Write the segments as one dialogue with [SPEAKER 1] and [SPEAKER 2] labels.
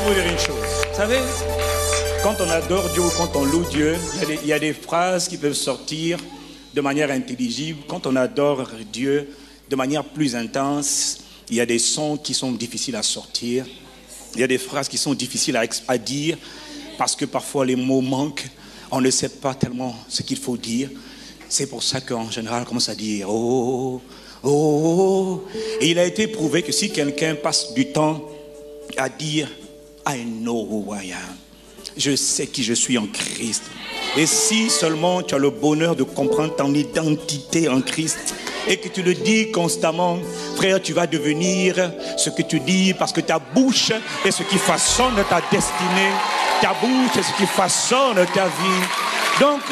[SPEAKER 1] vous dire une chose. Vous savez, quand on adore Dieu ou quand on loue Dieu, il y a des phrases qui peuvent sortir de manière intelligible. Quand on adore Dieu de manière plus intense, il y a des sons qui sont difficiles à sortir. Il y a des phrases qui sont difficiles à dire parce que parfois les mots manquent. On ne sait pas tellement ce qu'il faut dire. C'est pour ça qu'en général, on commence à dire « Oh, oh, oh ». Et il a été prouvé que si quelqu'un passe du temps à dire « I know who I am », je sais qui je suis en Christ. Et si seulement tu as le bonheur de comprendre ton identité en Christ et que tu le dis constamment, frère, tu vas devenir ce que tu dis parce que ta bouche est ce qui façonne ta destinée. Ta bouche est ce qui façonne ta vie. Donc,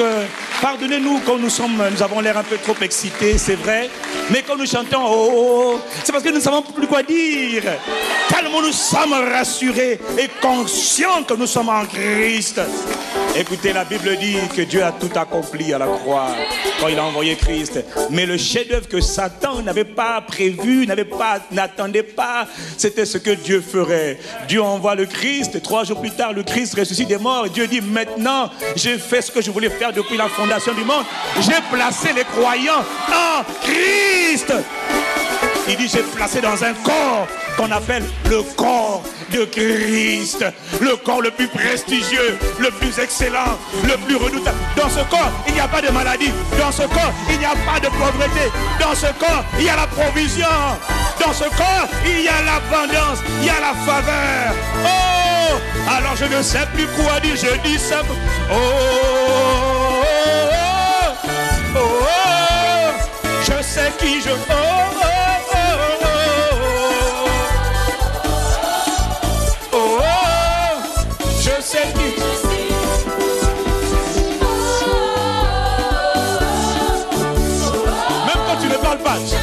[SPEAKER 1] pardonnez-nous quand nous avons l'air un peu trop excités, c'est vrai. Mais quand nous chantons, oh, oh, oh, c'est parce que nous ne savons plus quoi dire. Tellement nous sommes rassurés et conscients que nous sommes en Christ. Écoutez, la Bible dit que Dieu a tout accompli à la croix quand il a envoyé Christ. Mais le chef-d'œuvre que Satan n'avait pas prévu, n'attendait pas, c'était ce que Dieu ferait. Dieu envoie le Christ. 3 jours plus tard, le Christ ressuscite des morts. Et Dieu dit, maintenant, j'ai fait ce que je voulais faire depuis la fondation du monde. J'ai placé les croyants en Christ. Il dit, j'ai placé dans un corps qu'on appelle le corps de Christ. Le corps le plus prestigieux, le plus excellent, le plus redoutable. Dans ce corps, il n'y a pas de maladie. Dans ce corps, il n'y a pas de pauvreté. Dans ce corps, il y a la provision. Dans ce corps, il y a l'abondance, il y a la faveur. Oh, alors je ne sais plus quoi dire, je dis ça. Oh, oh, oh, oh, oh, je sais qui je... Oh, oh.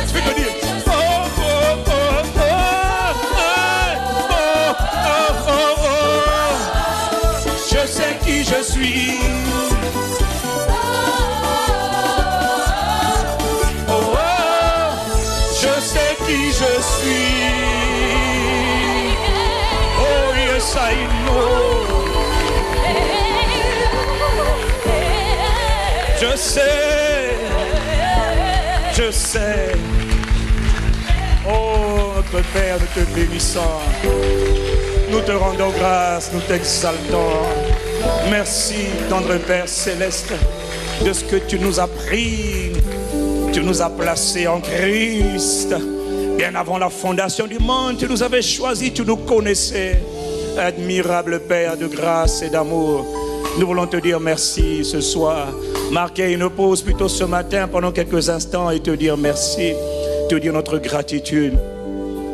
[SPEAKER 1] Je vais te dire. Oh, oh, oh, oh, oh, oh, oh, oh. Je sais qui je suis. Oh, oh, je sais qui je suis. Oh, yes, I know. Je sais. Oh, notre Père, nous te bénissons. Nous te rendons grâce, nous t'exaltons. Merci, tendre Père céleste, de ce que tu nous as pris. Tu nous as placés en Christ. Bien avant la fondation du monde, tu nous avais choisis, tu nous connaissais. Admirable Père de grâce et d'amour, nous voulons te dire merci ce soir. Marquer une pause plutôt ce matin pendant quelques instants et te dire merci, te dire notre gratitude.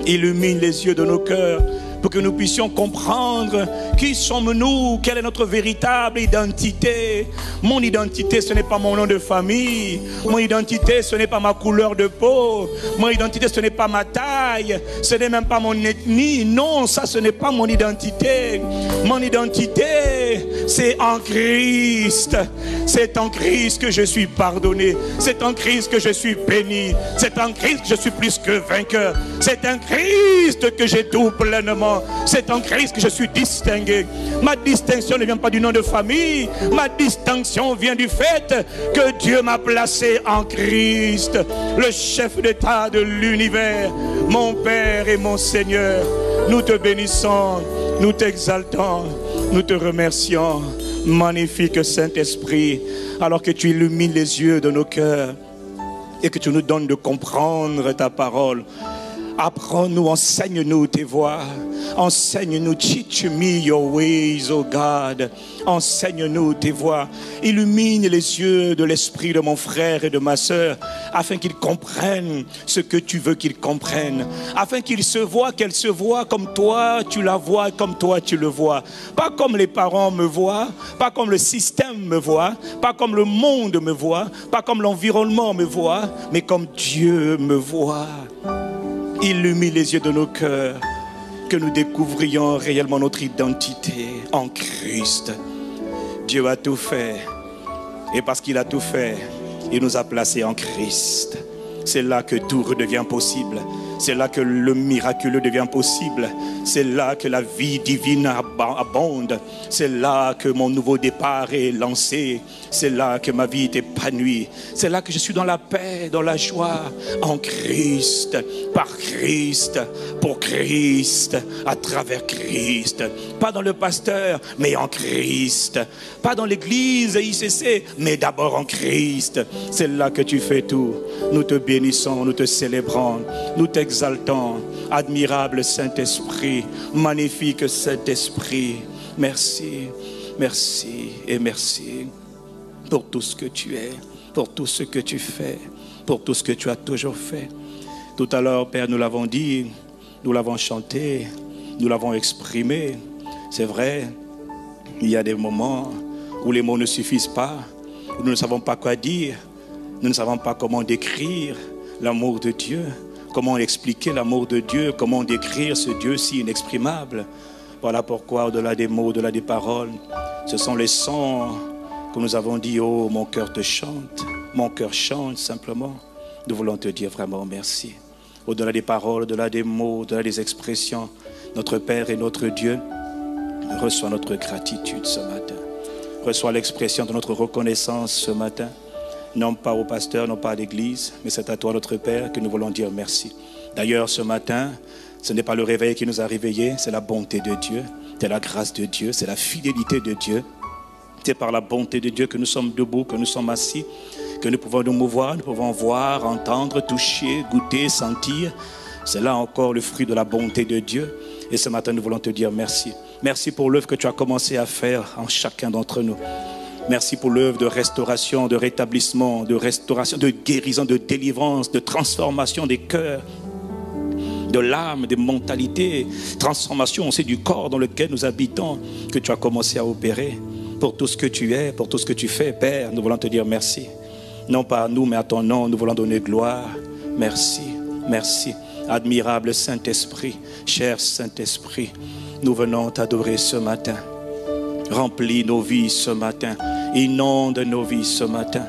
[SPEAKER 1] Illumine les yeux de nos cœurs pour que nous puissions comprendre qui sommes-nous, quelle est notre véritable identité. Mon identité, ce n'est pas mon nom de famille. Mon identité, ce n'est pas ma couleur de peau. Mon identité, ce n'est pas ma taille. Ce n'est même pas mon ethnie. Non, ça, ce n'est pas mon identité. Mon identité, c'est en Christ. C'est en Christ que je suis pardonné. C'est en Christ que je suis béni. C'est en Christ que je suis plus que vainqueur. C'est en Christ que j'ai tout pleinement. C'est en Christ que je suis distingué. Ma distinction ne vient pas du nom de famille. Ma distinction vient du fait que Dieu m'a placé en Christ, le chef d'État de l'univers, mon Père et mon Seigneur. Nous te bénissons, nous t'exaltons, nous te remercions. Magnifique Saint-Esprit, alors que tu illumines les yeux de nos cœurs et que tu nous donnes de comprendre ta parole. Apprends-nous, enseigne-nous tes voies. Enseigne-nous, teach me your ways, oh God. Enseigne-nous tes voies. Illumine les yeux de l'esprit de mon frère et de ma sœur, afin qu'ils comprennent ce que tu veux qu'ils comprennent. Afin qu'ils se voient, qu'elles se voient comme toi, tu la vois, comme toi, tu le vois. Pas comme les parents me voient, pas comme le système me voit, pas comme le monde me voit, pas comme l'environnement me voit, mais comme Dieu me voit. Illumine les yeux de nos cœurs, que nous découvrions réellement notre identité en Christ. Dieu a tout fait, et parce qu'il a tout fait, il nous a placés en Christ. C'est là que tout redevient possible. C'est là que le miraculeux devient possible. C'est là que la vie divine abonde. C'est là que mon nouveau départ est lancé. C'est là que ma vie est épanouie. C'est là que je suis dans la paix, dans la joie, en Christ, par Christ, pour Christ, à travers Christ. Pas dans le pasteur, mais en Christ. Pas dans l'église ICC, mais d'abord en Christ. C'est là que tu fais tout. Nous te bénissons, nous te célébrons, nous t'exaltons. Admirable Saint-Esprit, magnifique Saint-Esprit. Merci, merci et merci pour tout ce que tu es, pour tout ce que tu fais, pour tout ce que tu as toujours fait. Tout à l'heure, Père, nous l'avons dit, nous l'avons chanté, nous l'avons exprimé. C'est vrai, il y a des moments où les mots ne suffisent pas, où nous ne savons pas quoi dire, nous ne savons pas comment décrire l'amour de Dieu, comment expliquer l'amour de Dieu, comment décrire ce Dieu si inexprimable. Voilà pourquoi, au-delà des mots, au-delà des paroles, ce sont les sons que nous avons dit, oh, mon cœur te chante, mon cœur chante simplement. Nous voulons te dire vraiment merci. Au-delà des paroles, au-delà des mots, au-delà des expressions, notre Père et notre Dieu, reçois notre gratitude ce matin. Reçois l'expression de notre reconnaissance ce matin. Non pas au pasteur, non pas à l'église, mais c'est à toi, notre Père, que nous voulons dire merci. D'ailleurs, ce matin, ce n'est pas le réveil qui nous a réveillés, c'est la bonté de Dieu, c'est la grâce de Dieu, c'est la fidélité de Dieu. C'est par la bonté de Dieu que nous sommes debout, que nous sommes assis, que nous pouvons nous mouvoir, nous pouvons voir, entendre, toucher, goûter, sentir. C'est là encore le fruit de la bonté de Dieu. Et ce matin, nous voulons te dire merci. Merci pour l'œuvre que tu as commencé à faire en chacun d'entre nous. Merci pour l'œuvre de restauration, de rétablissement, de restauration, de guérison, de délivrance, de transformation des cœurs, de l'âme, des mentalités, transformation aussi du corps dans lequel nous habitons, que tu as commencé à opérer. Pour tout ce que tu es, pour tout ce que tu fais, Père, nous voulons te dire merci. Non pas à nous, mais à ton nom, nous voulons donner gloire. Merci, merci. Admirable Saint-Esprit, cher Saint-Esprit, nous venons t'adorer ce matin. Remplis nos vies ce matin. Inonde nos vies ce matin.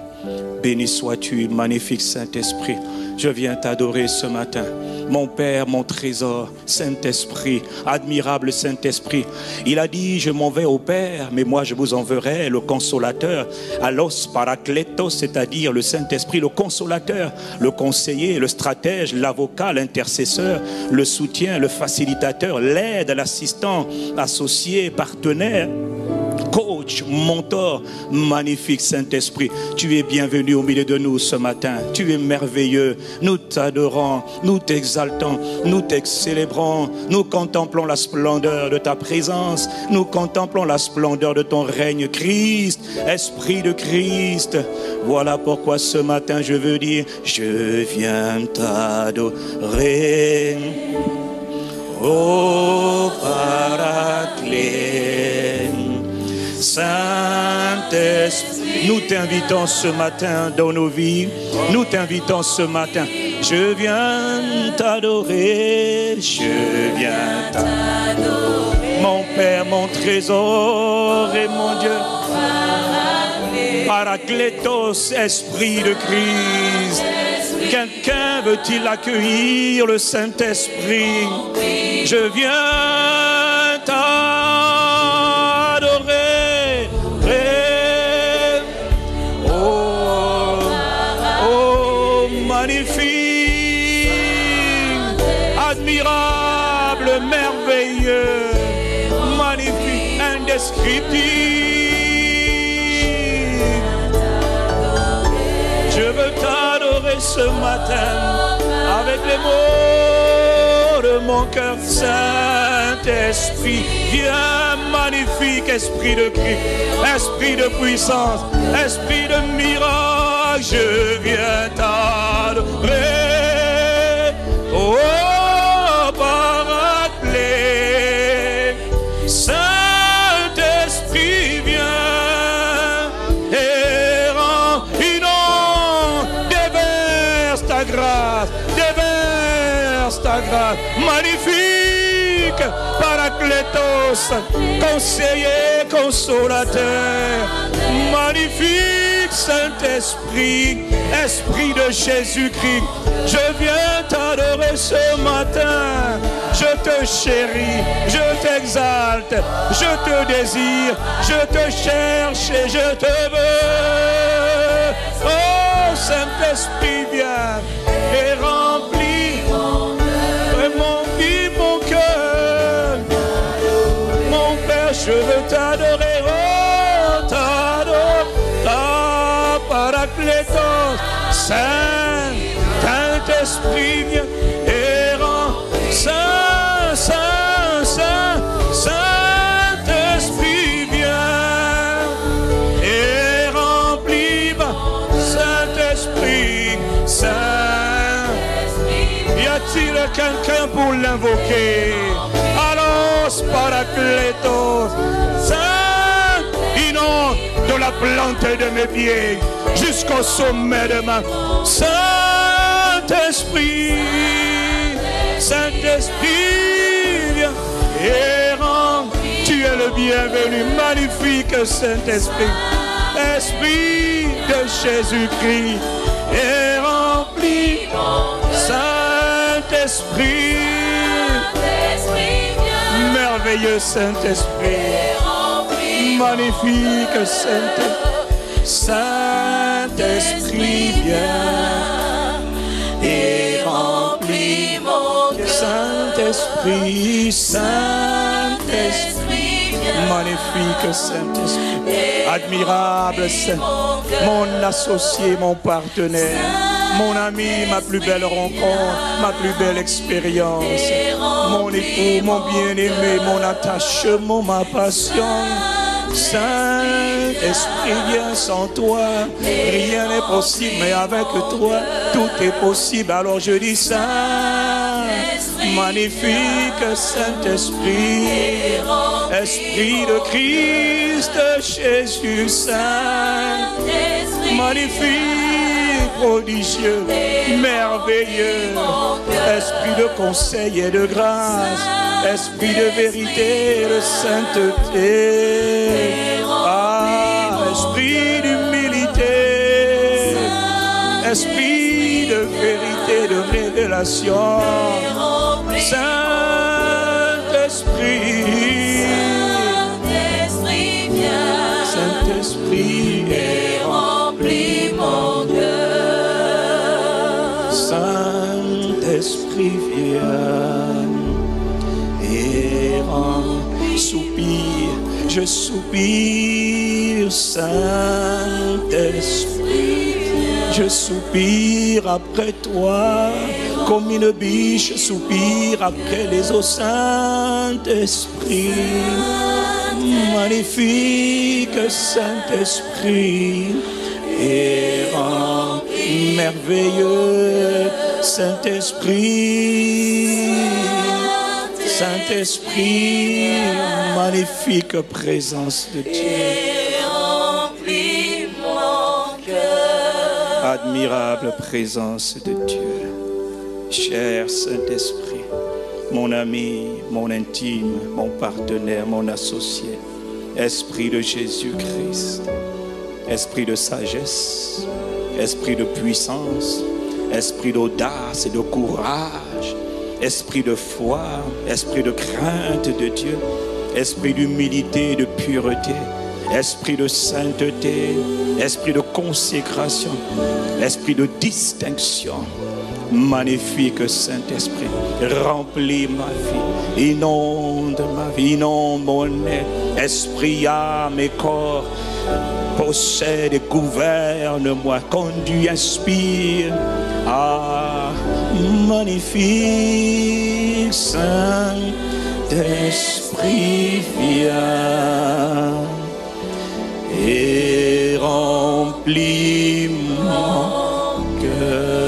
[SPEAKER 1] Béni sois-tu, magnifique Saint-Esprit. Je viens t'adorer ce matin. Mon Père, mon trésor, Saint-Esprit, admirable Saint-Esprit. Il a dit, je m'en vais au Père, mais moi je vous enverrai le Consolateur, Allos Parakletos, c'est-à-dire le Saint-Esprit, le Consolateur, le conseiller, le stratège, l'avocat, l'intercesseur, le soutien, le facilitateur, l'aide, l'assistant, associé, partenaire, coach, mentor, magnifique Saint-Esprit. Tu es bienvenu au milieu de nous ce matin. Tu es merveilleux. Nous t'adorons, nous t'exaltons, nous t'célébrons. Nous contemplons la splendeur de ta présence. Nous contemplons la splendeur de ton règne. Christ, Esprit de Christ. Voilà pourquoi ce matin je veux dire, je viens t'adorer. Ô Paraclet, Saint-Esprit, nous t'invitons ce matin dans nos vies. Nous t'invitons ce matin. Je viens t'adorer. Je viens t'adorer. Mon Père, mon trésor et mon Dieu. Paraclétos, Esprit de Christ. Quelqu'un veut-il accueillir le Saint-Esprit? Je viens t'adorer. Magnifique, admirable, merveilleux, magnifique, indescriptible. Je veux t'adorer ce matin avec les mots de mon cœur. Saint-Esprit, viens, magnifique Esprit de Christ, Esprit de puissance, Esprit de miracle, je viens t'adorer. Oh, Paraclet, Saint-Esprit, viens et rends, inonde, déverse ta grâce, magnifique, Paraclet. Parakletos, conseiller, consolateur, magnifique Saint-Esprit, Esprit de Jésus-Christ, je viens t'adorer ce matin, je te chéris, je t'exalte, je te désire, je te cherche et je te veux. Oh Saint-Esprit, viens et remplis mon vie, mon cœur. Mon Père, je veux t'adorer, oh, t'adore, ta Parakletos, Saint-Esprit, viens et rend Saint-Esprit, viens et remplis, Saint-Esprit, Saint-Esprit. Y a-t-il quelqu'un pour l'invoquer? Alors, Parakletos, Saint, inonde de la plante de mes pieds jusqu'au sommet de ma Saint-Esprit, Saint-Esprit, viens et rends, tu es le bienvenu, magnifique Saint-Esprit, Esprit de Jésus-Christ, et remplis, Saint-Esprit, merveilleux Saint-Esprit, magnifique Saint-Esprit, Saint-Esprit, viens et remplis mon cœur. Saint-Esprit, Saint-Esprit, magnifique Saint-Esprit, admirable Saint, mon associé, mon partenaire, mon ami, ma plus belle rencontre, ma plus belle expérience, mon époux, mon bien-aimé, mon attachement, ma passion. Saint-Esprit, viens, sans toi, rien n'est possible, mais avec toi, tout est possible. Alors je dis Saint, magnifique Saint-Esprit, Esprit de Christ, Jésus, Saint, magnifique, prodigieux, merveilleux, Esprit de conseil et de grâce, Esprit de vérité et de sainteté, ah, Esprit d'humilité, Esprit de vérité, de révélation, Saint-Esprit, Saint-Esprit, et remplis mon cœur. Saint-Esprit, viens et remplis, soupire, je soupire, Saint-Esprit, je soupire après toi, comme une biche soupire après les eaux. Saint-Esprit, magnifique Saint-Esprit, et remplis, merveilleux Saint-Esprit, Saint-Esprit, magnifique présence de Dieu, admirable présence de Dieu, cher Saint-Esprit, mon ami, mon intime, mon partenaire, mon associé, Esprit de Jésus-Christ, Esprit de sagesse, Esprit de puissance, Esprit d'audace et de courage, Esprit de foi, Esprit de crainte de Dieu, Esprit d'humilité et de pureté, Esprit de sainteté, Esprit de consécration, Esprit de distinction, magnifique Saint-Esprit, remplis ma vie, inonde mon être, esprit, âme et corps, possède et gouverne-moi, conduis, inspire, ah, magnifique Saint-Esprit, viens et remplis mon cœur.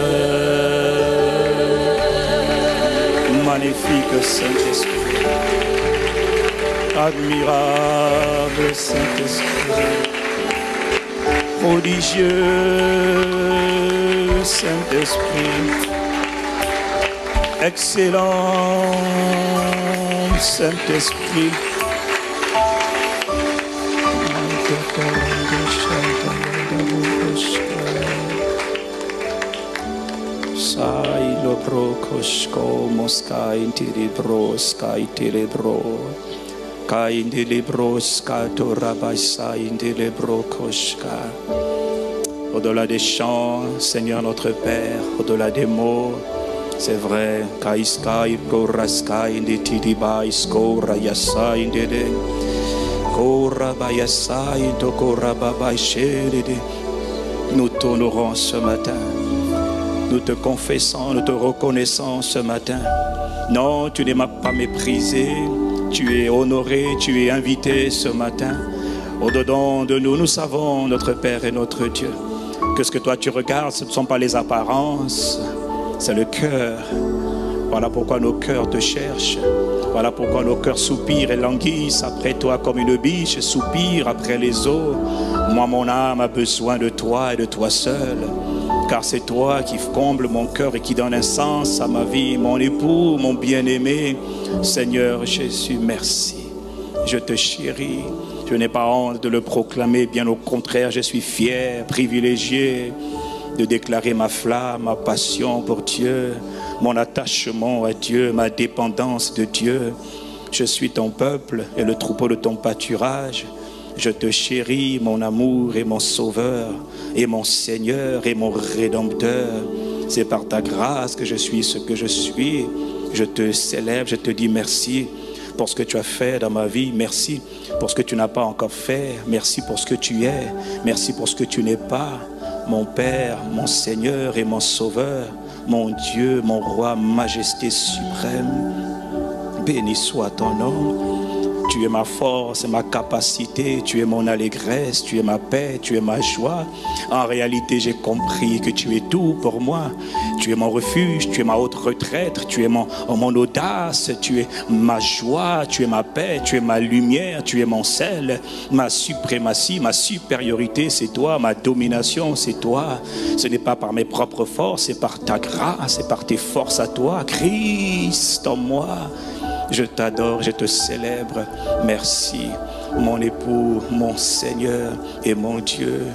[SPEAKER 1] Magnifique Saint-Esprit, admirable Saint-Esprit, prodigieux Saint-Esprit, excellent Saint-Esprit. Sai lo brokosko moskai intilibro skai tilibro kai intilibro skato rabasai intilibro koska. Au-delà des chants, Seigneur notre Père, au-delà des mots, c'est vrai, kaiskai koraskai inditidibai skorayasai indede korabayasai tokorababai shedede. Nous t'honorons ce matin. Nous te confessons, nous te reconnaissons ce matin. Non, tu ne m'as pas méprisé. Tu es honoré, tu es invité ce matin. Au-dedans de nous, nous savons, notre Père et notre Dieu, que ce que toi tu regardes, ce ne sont pas les apparences, c'est le cœur. Voilà pourquoi nos cœurs te cherchent. Voilà pourquoi nos cœurs soupirent et languissent après toi comme une biche soupire après les eaux. Moi, mon âme a besoin de toi et de toi seul. Car c'est toi qui comble mon cœur et qui donne un sens à ma vie, mon époux, mon bien-aimé. Seigneur Jésus, merci. Je te chéris. Je n'ai pas honte de le proclamer, bien au contraire, je suis fier, privilégié de déclarer ma flamme, ma passion pour Dieu, mon attachement à Dieu, ma dépendance de Dieu. Je suis ton peuple et le troupeau de ton pâturage. Je te chéris, mon amour et mon sauveur, et mon Seigneur et mon Rédempteur. C'est par ta grâce que je suis ce que je suis. Je te célèbre, je te dis merci pour ce que tu as fait dans ma vie. Merci pour ce que tu n'as pas encore fait. Merci pour ce que tu es. Merci pour ce que tu n'es pas. Mon Père, mon Seigneur et mon Sauveur, mon Dieu, mon Roi, Majesté suprême. Béni soit ton nom. Tu es ma force et ma capacité, tu es mon allégresse, tu es ma paix, tu es ma joie. En réalité, j'ai compris que tu es tout pour moi. Tu es mon refuge, tu es ma haute retraite, tu es mon audace, tu es ma joie, tu es ma paix, tu es ma lumière, tu es mon sel. Ma suprématie, ma supériorité, c'est toi. Ma domination, c'est toi. Ce n'est pas par mes propres forces, c'est par ta grâce, c'est par tes forces à toi. Christ en moi. Je t'adore, je te célèbre. Merci, mon époux, mon Seigneur et mon Dieu.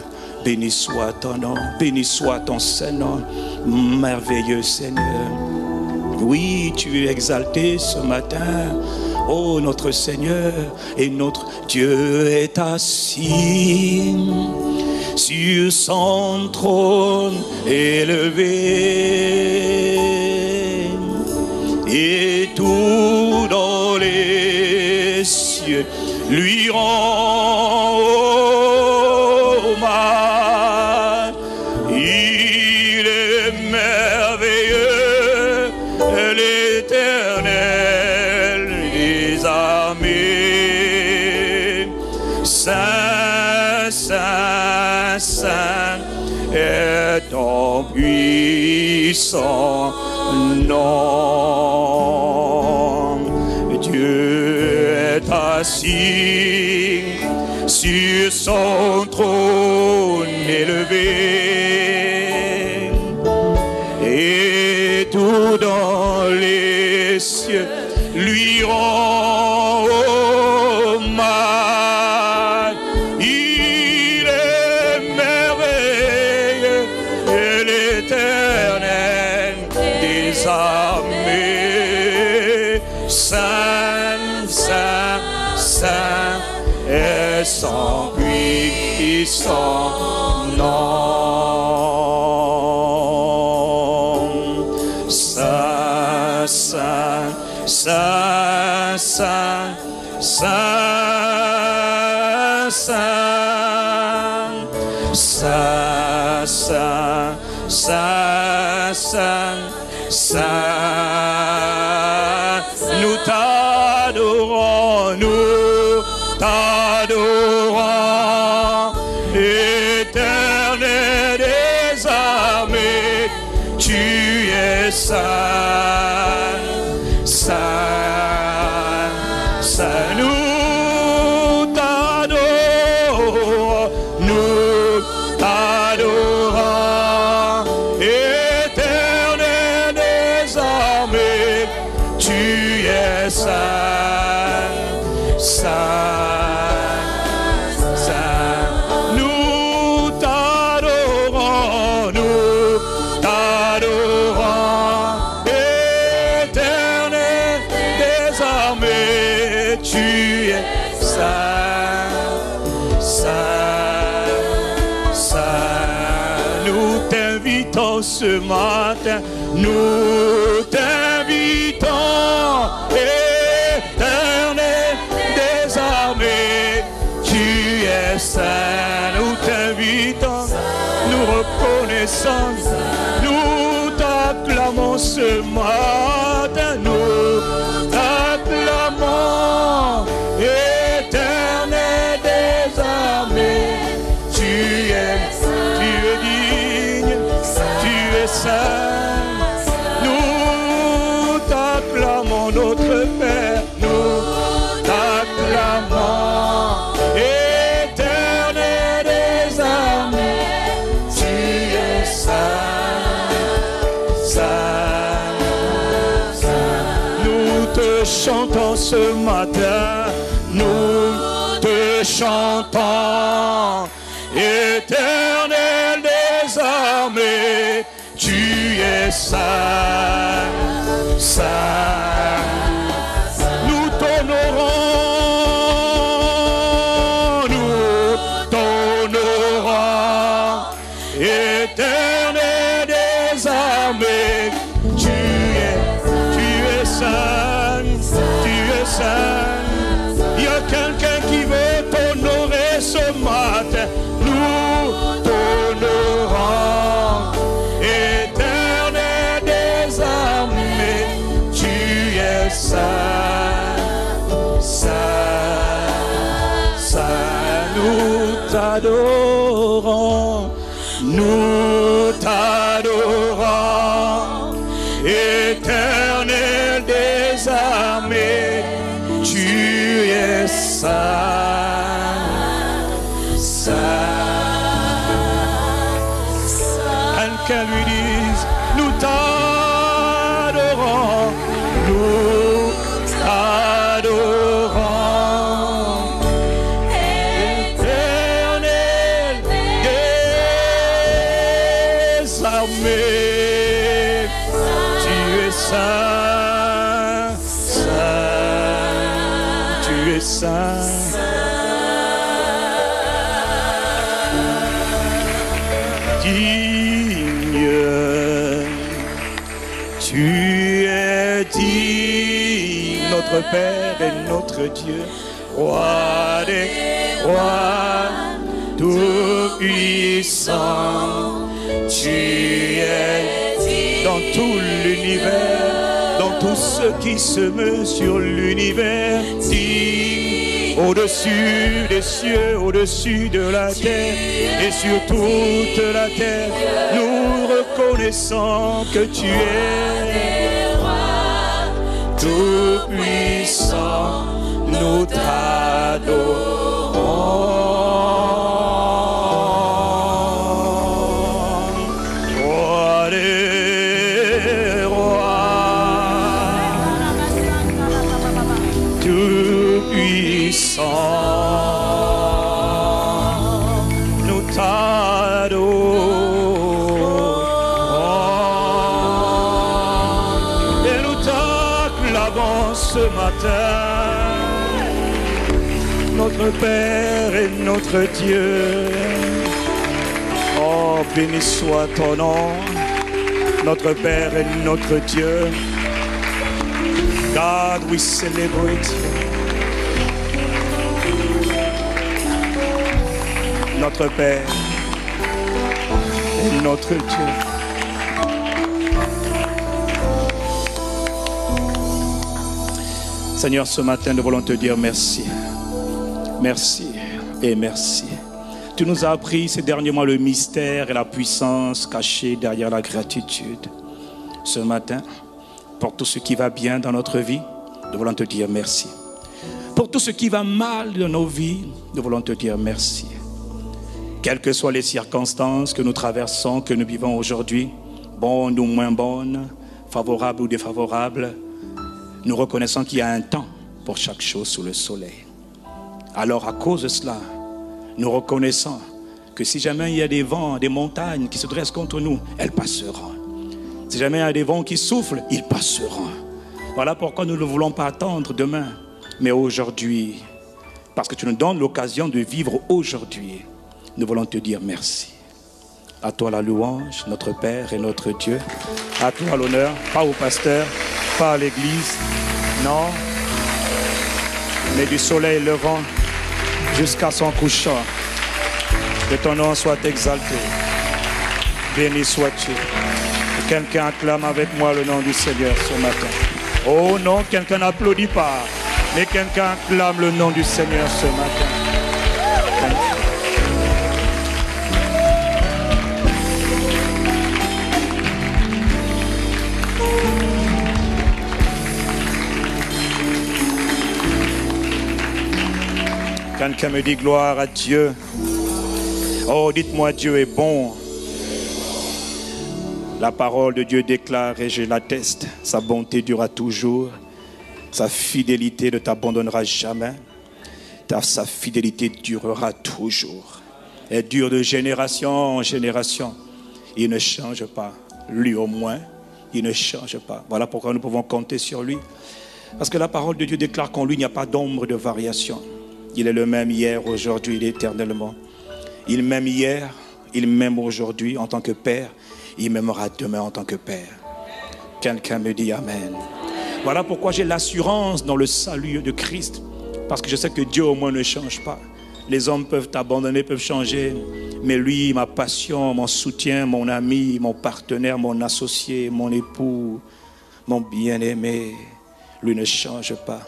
[SPEAKER 1] Béni soit ton nom, béni soit ton Saint-Nom, merveilleux Seigneur. Oui, tu es exalté ce matin. Oh, notre Seigneur et notre Dieu est assis sur son trône élevé. Et tout dans les cieux lui rend hommage. Il est merveilleux, l'Éternel des armées. Saint, Saint, Saint est ton puissant nom. Dieu est assis sur son trône élevé, et tout dans les cieux lui rend hommage. Il est merveilleux, et l'Éternel des armées. Saint, Saint, Saint est son puissant nom. Saint, Saint, Saint, Saint, Saint, Saint, Saint, Saint, Saint, Saint, Saint. Nous t'adorons, Éternel des armées, tu es saint, saint, saint. Nous t'adorons, Éternel des armées, tu es saint. tu es saint, saint, saint. Nous t'invitons ce matin, nous t'invitons, éternel des armées, tu es saint. Nous t'invitons, nous reconnaissons, nous t'acclamons ce matin, nous t'acclamons, éternel des armées, tu es digne, tu es saint. Nous t'acclamons notre Père, nous t'acclamons, éternel des armées, tu es saint, saint, saint. Nous te chantons ce matin, nous te chantons, éternel des armées, tu es saint, saint. Nous t'honorons, éternel des armées, tu es saint, tu es saint. Il y a quelqu'un qui veut t'honorer ce matin, nous t'honorons, éternel des armées, tu es saint, saint, saint. Nous t'adorons, nous t'adorons, éternel des armées, tu es saint, saint. Quelqu'un lui dise, nous t'adorons, nous t'adorons, éternel des armées, tu es saint, saint, tu es saint. Tu es digne, notre Père et notre Dieu, roi des rois, tout-puissant. Tu es digne dans tout l'univers, dans tout ce qui se meut sur l'univers, digne au-dessus des cieux, au-dessus de la terre et sur toute la terre. Nous reconnaissons que tu es tout-puissant, nous t'adorons. Roi des rois, tout-puissant, nous t'adorons et nous t'acclamons ce matin, notre Père et notre Dieu. Oh, béni soit ton nom, notre Père et notre Dieu. God, we celebrate you. Notre Père et notre Dieu. Seigneur, ce matin, nous voulons te dire merci. Merci et merci. Tu nous as appris ces derniers mois le mystère et la puissance cachée derrière la gratitude. Ce matin, pour tout ce qui va bien dans notre vie, nous voulons te dire merci. Pour tout ce qui va mal dans nos vies, nous voulons te dire merci. Quelles que soient les circonstances que nous traversons, que nous vivons aujourd'hui, bonnes ou moins bonnes, favorables ou défavorables, nous reconnaissons qu'il y a un temps pour chaque chose sous le soleil. Alors à cause de cela, nous reconnaissons que si jamais il y a des vents, des montagnes qui se dressent contre nous, elles passeront. Si jamais il y a des vents qui soufflent, ils passeront. Voilà pourquoi nous ne voulons pas attendre demain, Mais aujourd'hui, parce que tu nous donnes l'occasion de vivre aujourd'hui, nous voulons te dire merci. À toi la louange, notre Père et notre Dieu. À toi l'honneur, pas au pasteur, pas à l'église, non. Mais du soleil levant jusqu'à son couchant, que ton nom soit exalté. Béni sois-tu. Que quelqu'un acclame avec moi le nom du Seigneur ce matin. Oh non, quelqu'un n'applaudit pas, mais quelqu'un acclame le nom du Seigneur ce matin. Quelqu'un me dit gloire à Dieu. Oh, dites-moi, Dieu est bon. La parole de Dieu déclare, et je l'atteste, sa bonté durera toujours, sa fidélité ne t'abandonnera jamais, sa fidélité durera toujours. Elle dure de génération en génération. Il ne change pas. Lui au moins, il ne change pas. Voilà pourquoi nous pouvons compter sur lui. Parce que la parole de Dieu déclare qu'en lui, il n'y a pas d'ombre de variation. Il est le même hier, aujourd'hui, il est éternellement. Il m'aime hier, il m'aime aujourd'hui en tant que Père. Il m'aimera demain en tant que Père. Quelqu'un me dit Amen. Voilà pourquoi j'ai l'assurance dans le salut de Christ. Parce que je sais que Dieu au moins ne change pas. Les hommes peuvent t'abandonner, peuvent changer. Mais lui, ma passion, mon soutien, mon ami, mon partenaire, mon associé, mon époux, mon bien-aimé, lui ne change pas.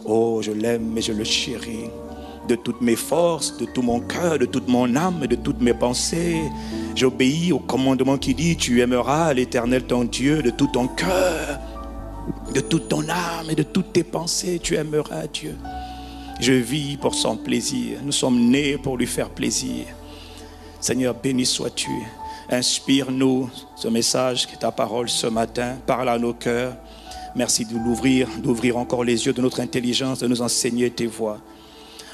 [SPEAKER 1] Oh, je l'aime et je le chéris. De toutes mes forces, de tout mon cœur, de toute mon âme et de toutes mes pensées. J'obéis au commandement qui dit, tu aimeras l'Éternel ton Dieu de tout ton cœur, de toute ton âme et de toutes tes pensées. Tu aimeras Dieu. Je vis pour son plaisir. Nous sommes nés pour lui faire plaisir. Seigneur, béni sois-tu. Inspire-nous ce message qui est ta parole ce matin. Parle à nos cœurs. Merci de d'ouvrir encore les yeux de notre intelligence, de nous enseigner tes voies.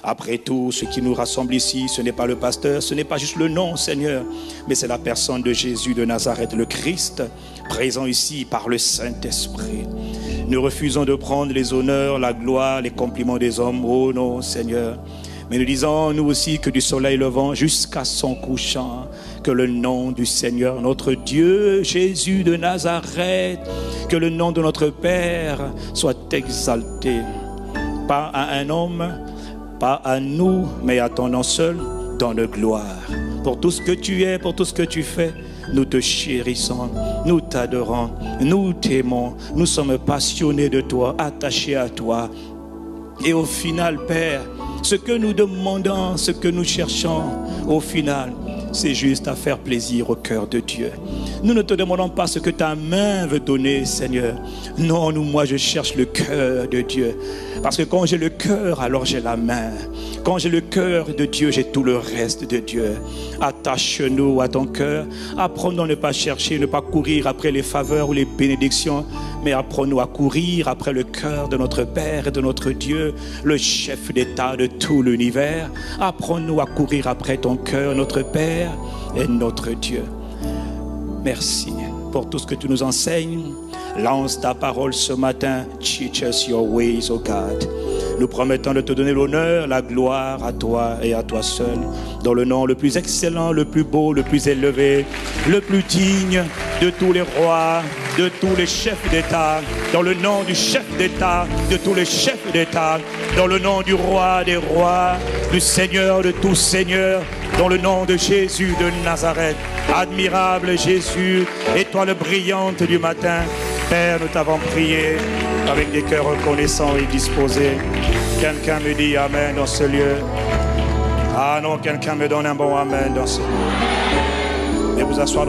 [SPEAKER 1] Après tout, ce qui nous rassemble ici, ce n'est pas le pasteur, ce n'est pas juste le nom, Seigneur, mais c'est la personne de Jésus de Nazareth, le Christ, présent ici par le Saint-Esprit. Nous refusons de prendre les honneurs, la gloire, les compliments des hommes. Oh non, Seigneur. Mais nous disons, nous aussi, que du soleil levant jusqu'à son couchant, que le nom du Seigneur, notre Dieu, Jésus de Nazareth, que le nom de notre Père soit exalté. Pas à un homme, pas à nous, mais à ton nom seul, dans le gloire. Pour tout ce que tu es, pour tout ce que tu fais, nous te chérissons, nous t'adorons, nous t'aimons, nous sommes passionnés de toi, attachés à toi. Et au final, Père, ce que nous demandons, ce que nous cherchons, au final, c'est juste à faire plaisir au cœur de Dieu. Nous ne te demandons pas ce que ta main veut donner, Seigneur. Non, moi je cherche le cœur de Dieu. Parce que quand j'ai le cœur, alors j'ai la main. Quand j'ai le cœur de Dieu, j'ai tout le reste de Dieu. Attache-nous à ton cœur. Apprends-nous à ne pas chercher, ne pas courir après les faveurs ou les bénédictions, mais apprends-nous à courir après le cœur de notre Père et de notre Dieu, le chef d'État de tout l'univers. Apprends-nous à courir après ton cœur, notre Père et notre Dieu. Merci pour tout ce que tu nous enseignes. Lance ta parole ce matin. Teach us your ways, oh God. Nous promettons de te donner l'honneur, la gloire à toi et à toi seul. Dans le nom le plus excellent, le plus beau, le plus élevé, le plus digne de tous les rois, de tous les chefs d'État. Dans le nom du chef d'État, de tous les chefs d'État. Dans le nom du roi des rois, du Seigneur de tous seigneurs. Dans le nom de Jésus de Nazareth. Admirable Jésus, étoile brillante du matin. Père, nous t'avons prié avec des cœurs reconnaissants et disposés. Quelqu'un me dit Amen dans ce lieu. Ah non, quelqu'un me donne un bon Amen dans ce lieu. Et vous asseoir.